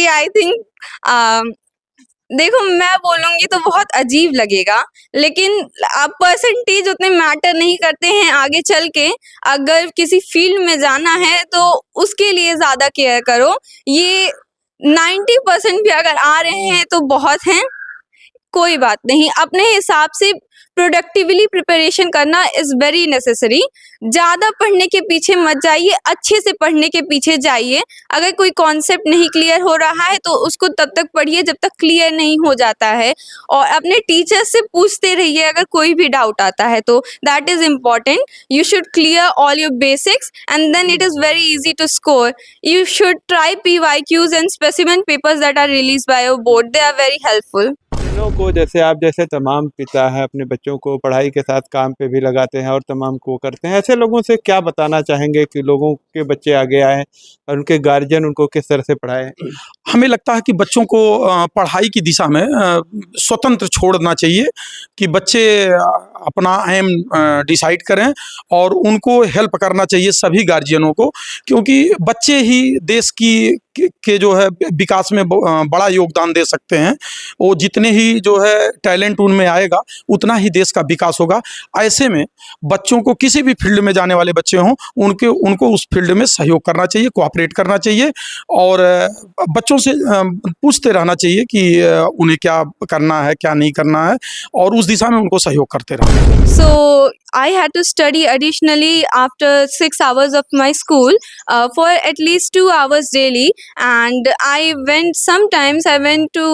I think देखो, मैं बोलूँगी तो बहुत अजीब लगेगा, लेकिन अब परसेंटेज उतने मैटर नहीं करते हैं आगे चल के। अगर किसी फील्ड में जाना है तो उसके लिए ज़्यादा केयर करो। ये 90% भी अगर आ रहे हैं तो बहुत हैं, कोई बात नहीं। अपने हिसाब से प्रोडक्टिवली प्रिपरेशन करना इज़ वेरी नेसेसरी। ज़्यादा पढ़ने के पीछे मत जाइए, अच्छे से पढ़ने के पीछे जाइए। अगर कोई कॉन्सेप्ट नहीं क्लियर हो रहा है तो उसको तब तक पढ़िए जब तक क्लियर नहीं हो जाता है, और अपने टीचर से पूछते रहिए अगर कोई भी डाउट आता है तो। That is important. You should clear all your basics and then it is very easy to score. You should try PYQs and specimen papers that are released by your board. They are very helpful. बच्चों को जैसे आप जैसे तमाम पिता है अपने बच्चों को पढ़ाई के साथ काम पे भी लगाते हैं और तमाम को करते हैं, ऐसे लोगों से क्या बताना चाहेंगे कि लोगों के बच्चे आगे आए और उनके गार्जियन उनको किस तरह से पढ़ाएं? हमें लगता है कि बच्चों को पढ़ाई की दिशा में स्वतंत्र छोड़ना चाहिए कि बच्चे अपना एम डिसाइड करें, और उनको हेल्प करना चाहिए सभी गार्जियनों को, क्योंकि बच्चे ही देश के जो है विकास में बड़ा योगदान दे सकते हैं। वो जितने ही जो है टैलेंट उनमें आएगा उतना ही देश का विकास होगा। ऐसे में बच्चों को किसी भी फील्ड में जाने वाले बच्चे हों उनको उस फील्ड में सहयोग करना चाहिए, कोऑपरेट करना चाहिए, और बच्चों से पूछते रहना चाहिए कि उन्हें क्या करना है क्या नहीं करना है, और उस दिशा में उनको सहयोग करते रहना। So I had to study additionally after 6 hours of my school for at least 2 hours daily, and sometimes I went to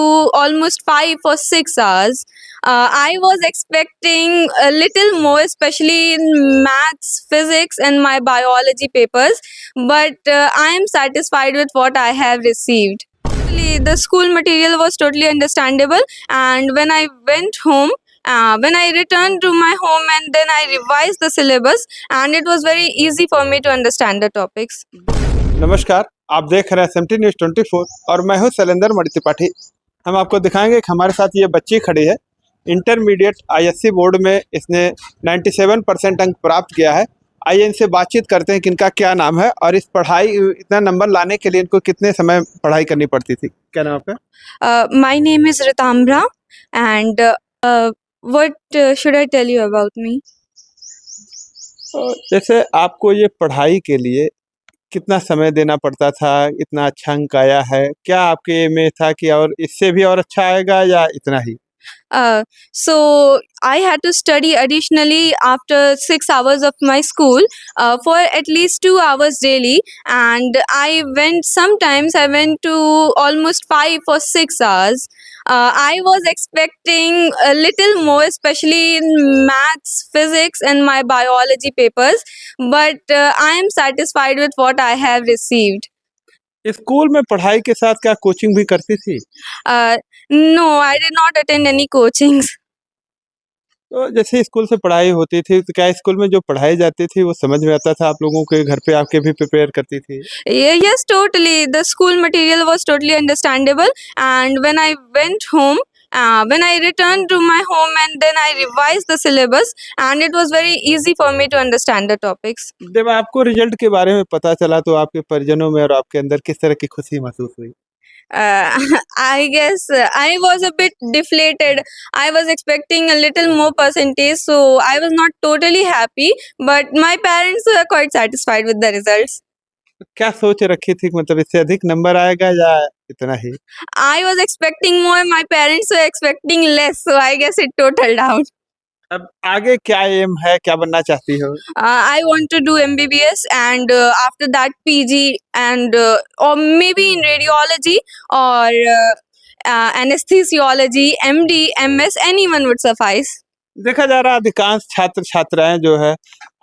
almost 5 or 6 hours. I was expecting a little more, especially in maths, physics and my biology papers, but I am satisfied with what I have received. The school material was totally understandable, and when I went home, when I returned to my home and then I revised the syllabus, and it was very easy for me to understand the topics. नमस्कार, आप देख रहे हैं SMT news 24 और मैं हूं शैलेंद्र मणि त्रिपाठी। हम आपको दिखाएंगे कि हमारे साथ ये बच्ची खड़ी है। इंटरमीडिएट ISC बोर्ड में इसने 97% अंक प्राप्त किया है। आइए इनसे बातचीत करते हैं कि इनका क्या नाम है और इस पढ़ाई इतना नंबर लाने के लिए इनको कितने समय पढ़ाई करनी पड़ती थी। क्या नाम आपका? My name is Ritamra, and what should I tell you about me? जैसे आपको ये पढ़ाई के लिए कितना समय देना पड़ता था, इतना अच्छा अंक आया है, क्या आपके में था कि और इससे भी और अच्छा आएगा या इतना ही? So I had to study additionally after 6 hours of my school for at least 2 hours daily, and sometimes I went to almost 5 or 6 hours. I was expecting a little more, especially in maths, physics and my biology papers, but I am satisfied with what I have received. School में पढ़ाई के साथ क्या coaching भी करती थी? No, I did not attend any coachings. तो जैसे स्कूल से पढ़ाई होती थी तो क्या स्कूल में जो पढ़ाई जाती थी वो समझ में आता था? आप लोगों के घर पे आके भी प्रिपेयर करती थी? Yes, totally. The school material was totally understandable, and when I went home, when I returned to my home and then I revised the syllabus, and it was very easy for me to understand the topics. जब आपको result के बारे में पता चला तो आपके परिजनों में और आपके अंदर किस तरह की खुशी महसूस हुई? I guess I was a bit deflated. I was expecting a little more percentage, so I was not totally happy, but my parents were quite satisfied with the results. क्या सोच रखी थी, मतलब इससे अधिक नंबर आएगा या इतना ही? I was expecting more, my parents were expecting less, so I guess it totaled out. अब आगे क्या एम है, क्या बनना चाहती हो? I want to do MBBS, and after that PG, and or maybe in radiology or anesthesiology, MD, MS, anyone would suffice. देखा जा रहा है अधिकांश छात्र छात्राएं जो है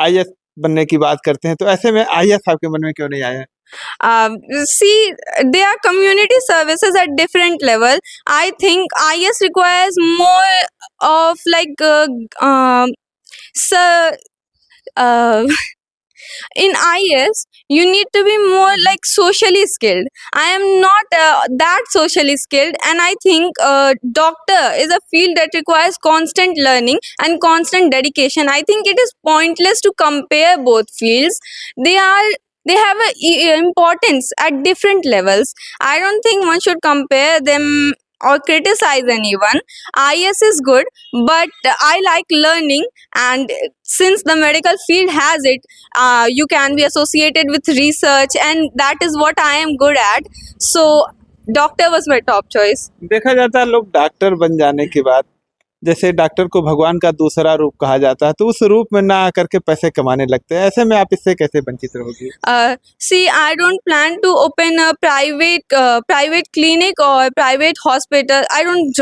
IAS बनने की बात करते हैं, तो ऐसे में IAS आपके मन में क्यों नहीं आया? See, there are community services at different level. I think IS requires more of like so in IS you need to be more like socially skilled. I am not that socially skilled, and I think doctor is a field that requires constant learning and constant dedication. I think it is pointless to compare both fields. They are they have a importance at different levels. I don't think one should compare them or criticize anyone. IS is good, but I like learning, and since the medical field has it, you can be associated with research, and that is what I am good at. So, doctor was my top choice. देखा जाता है लोग doctor बन जाने के बाद, जैसे doctor को भगवान का दूसरा रूप कहा जाता है, तो उस रूप में ना आकर के पैसे कमाने लगते हैं। ऐसे में आप इससे कैसे वंचित रहोगी? See, I don't plan to open a private clinic or private hospital. I don't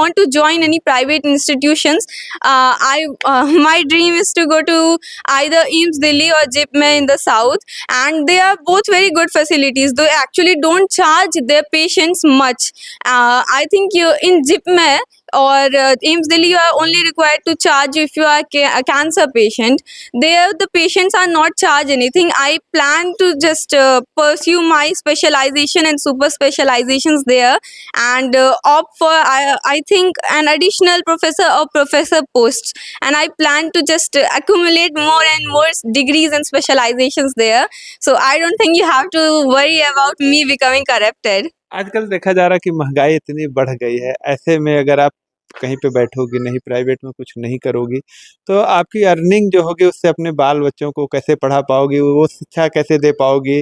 want to join any private institutions. My dream is to go to either AIIMS Delhi or JIPMER in the south, and they are both very good facilities. They actually don't charge their patients much. I think you in JIPMER or AIIMS Delhi, you are only required to charge if you are a cancer patient. There, the patients are not charged anything. I plan to just pursue my specialization and super specializations there, and opt for I think an additional professor or professor posts. And I plan to just accumulate more and more degrees and specializations there. So I don't think you have to worry about me becoming corrupted. आजकल देखा जा रहा है कि महंगाई इतनी बढ़ गई है, ऐसे में अगर आप कहीं पे बैठोगी नहीं, प्राइवेट में कुछ नहीं करोगी, तो आपकी अर्निंग जो होगी उससे अपने बाल बच्चों को कैसे पढ़ा पाओगी, वो शिक्षा कैसे दे पाओगी?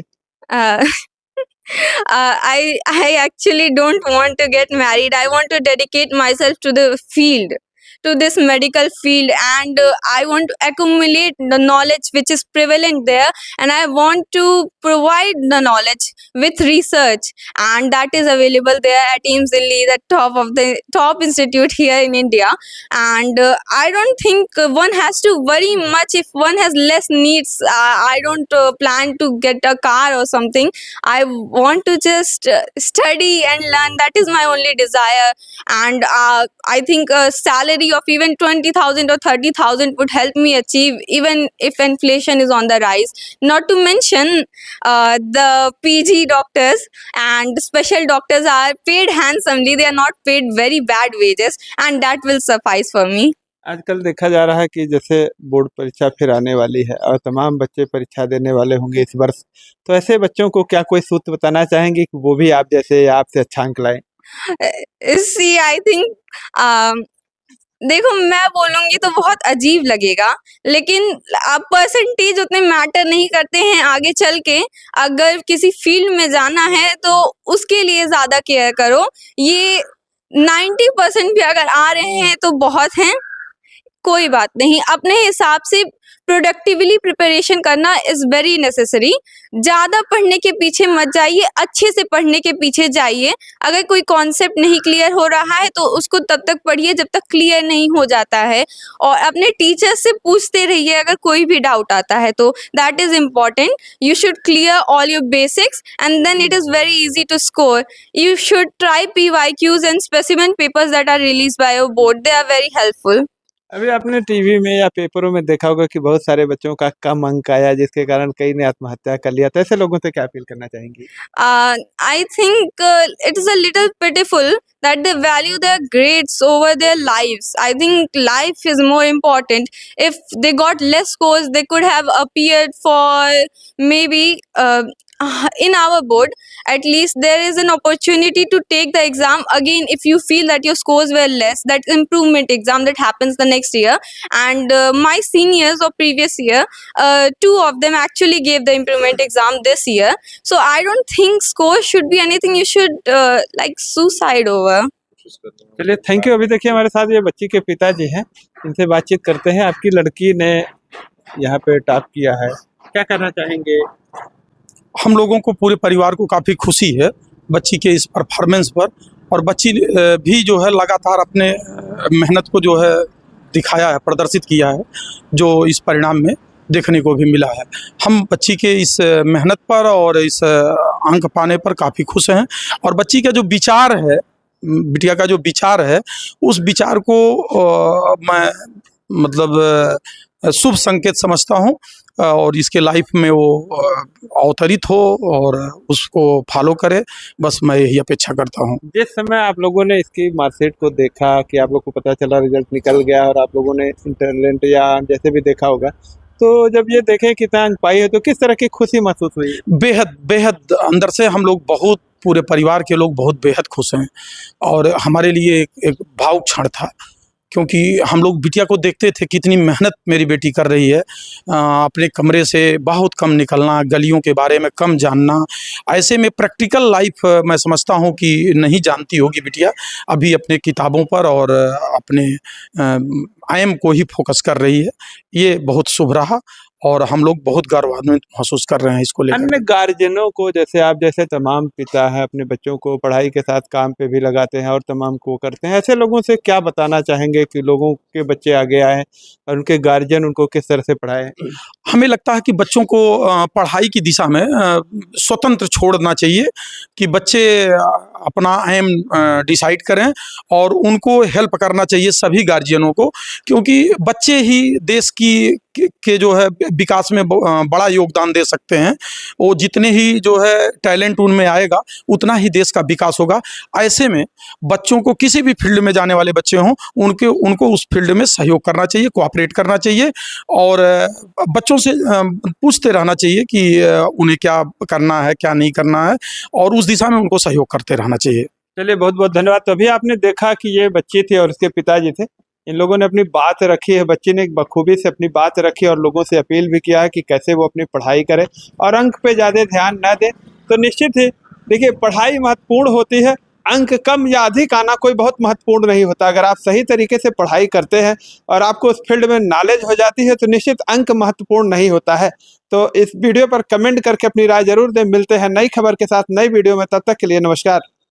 Uh, I actually don't want to get married. I want to dedicate myself to the field, to this medical field, and I want to accumulate the knowledge which is prevalent there, and I want to provide the knowledge with research, and that is available there at AIIMS Delhi, the top institute here in India. And I don't think one has to worry much if one has less needs. I don't plan to get a car or something. I want to just study and learn. That is my only desire. And I think a salary of even 20,000 or 30,000 would help me achieve, even if inflation is on the rise. Not to mention the PG doctors and special doctors are paid handsomely. They are not paid very bad wages, and that will suffice for me. आजकल देखा जा रहा है कि जैसे board परीक्षा फिर आने वाली है और तमाम बच्चे परीक्षा देने वाले होंगे इस वर्ष, तो ऐसे बच्चों को क्या कोई सूत्र बताना चाहेंगे कि वो भी आप जैसे या आपसे अच्छा अंक लाएं? See, I think देखो, मैं बोलूंगी तो बहुत अजीब लगेगा, लेकिन अब परसेंटेज उतने मैटर नहीं करते हैं आगे चल के। अगर किसी फील्ड में जाना है तो उसके लिए ज़्यादा केयर करो। ये 90% भी अगर आ रहे हैं तो बहुत हैं, कोई बात नहीं। अपने हिसाब से प्रोडक्टिवली प्रिपरेशन करना इज़ वेरी नेसेसरी। ज़्यादा पढ़ने के पीछे मत जाइए, अच्छे से पढ़ने के पीछे जाइए। अगर कोई कॉन्सेप्ट नहीं क्लियर हो रहा है तो उसको तब तक पढ़िए जब तक क्लियर नहीं हो जाता है, और अपने टीचर से पूछते रहिए अगर कोई भी डाउट आता है तो। That is important. You should clear all your basics and then it is very easy to score. You should try PYQs and specimen papers that are release by your board. They are very helpful. अभी आपने TV में या पेपरों में देखा होगा कि बहुत सारे बच्चों का कम अंक आया, जिसके कारण कई ने आत्महत्या कर लिया, तो ऐसे लोगों से क्या अपील करना चाहेंगी? I think it is a little pitiful that they value their grades over their lives. I think life is more important. If they got less scores, they could have appeared for maybe in our board. At least there is an opportunity to take the exam again if you feel that your scores were less. That improvement exam that happens the next year. And my seniors of previous year, two of them actually gave the improvement exam this year. So I don't think scores should be anything you should like suicide over. चलिए, thank you. अभी देखिए हमारे साथ ये बच्ची के पिताजी हैं, इनसे बातचीत करते हैं। आपकी लड़की ने यहाँ पे टॉप किया है, क्या कहना चाहेंगे? हम लोगों को, पूरे परिवार को काफ़ी खुशी है बच्ची के इस परफॉर्मेंस पर, और बच्ची भी जो है लगातार अपने मेहनत को जो है दिखाया है, प्रदर्शित किया है, जो इस परिणाम में देखने को भी मिला है। हम बच्ची के इस मेहनत पर और इस अंक पाने पर काफ़ी खुश हैं, और बच्ची का जो विचार है, बिटिया का जो विचार है, उस विचार को मैं मतलब शुभ संकेत समझता हूँ, और इसके लाइफ में वो अवतरित हो और उसको फॉलो करे, बस मैं यही अपेक्षा करता हूँ। जिस समय आप लोगों ने इसकी मार्कशीट को देखा कि आप लोग को पता चला, रिजल्ट निकल गया और आप लोगों ने टैलेंट या जैसे भी देखा होगा, तो जब ये देखें कितना अंक पाई है तो किस तरह की खुशी महसूस हुई? बेहद बेहद अंदर से हम लोग बहुत, पूरे परिवार के लोग बहुत बेहद खुश हैं और हमारे लिए एक भावुक क्षण था, क्योंकि हम लोग बिटिया को देखते थे कितनी मेहनत मेरी बेटी कर रही है। अपने कमरे से बहुत कम निकलना, गलियों के बारे में कम जानना, ऐसे में प्रैक्टिकल लाइफ मैं समझता हूँ कि नहीं जानती होगी बिटिया। अभी अपने किताबों पर और अपने आईएम को ही फोकस कर रही है। ये बहुत शुभ रहा और हम लोग बहुत गौरवान्वित महसूस कर रहे हैं इसको लेकर। अन्य गार्जियनों को, जैसे आप जैसे तमाम पिता हैं, अपने बच्चों को पढ़ाई के साथ काम पे भी लगाते हैं और तमाम को करते हैं, ऐसे लोगों से क्या बताना चाहेंगे कि लोगों के बच्चे आगे आए और उनके गार्जियन उनको किस तरह से पढ़ाएं? हमें लगता है कि बच्चों को पढ़ाई की दिशा में स्वतंत्र छोड़ना चाहिए, कि बच्चे अपना एम डिसाइड करें और उनको हेल्प करना चाहिए सभी गार्जियनों को, क्योंकि बच्चे ही देश के जो है विकास में बड़ा योगदान दे सकते हैं। वो जितने ही जो है टैलेंट उनमें आएगा उतना ही देश का विकास होगा। ऐसे में बच्चों को, किसी भी फील्ड में जाने वाले बच्चे हों, उनको उस फील्ड में सहयोग करना चाहिए, कोऑपरेट करना चाहिए और बच्चों से पूछते रहना चाहिए कि उन्हें क्या करना है, क्या नहीं करना है, और उस दिशा में उनको सहयोग करते रहना चाहिए। चलिए, बहुत बहुत धन्यवाद। तो अभी आपने देखा कि ये बच्ची थी और उसके पिताजी थे, इन लोगों ने अपनी बात रखी है। बच्ची ने बखूबी से अपनी बात रखी और लोगों से अपील भी किया है कि कैसे वो अपनी पढ़ाई करें और अंक पे ज़्यादा ध्यान न दें। तो निश्चित ही देखिए, पढ़ाई महत्वपूर्ण होती है, अंक कम या अधिक आना कोई बहुत महत्वपूर्ण नहीं होता। अगर आप सही तरीके से पढ़ाई करते हैं और आपको उस फील्ड में नॉलेज हो जाती है तो निश्चित अंक महत्वपूर्ण नहीं होता है। तो इस वीडियो पर कमेंट करके अपनी राय जरूर दें। मिलते हैं नई खबर के साथ नई वीडियो में, तब तक के लिए नमस्कार।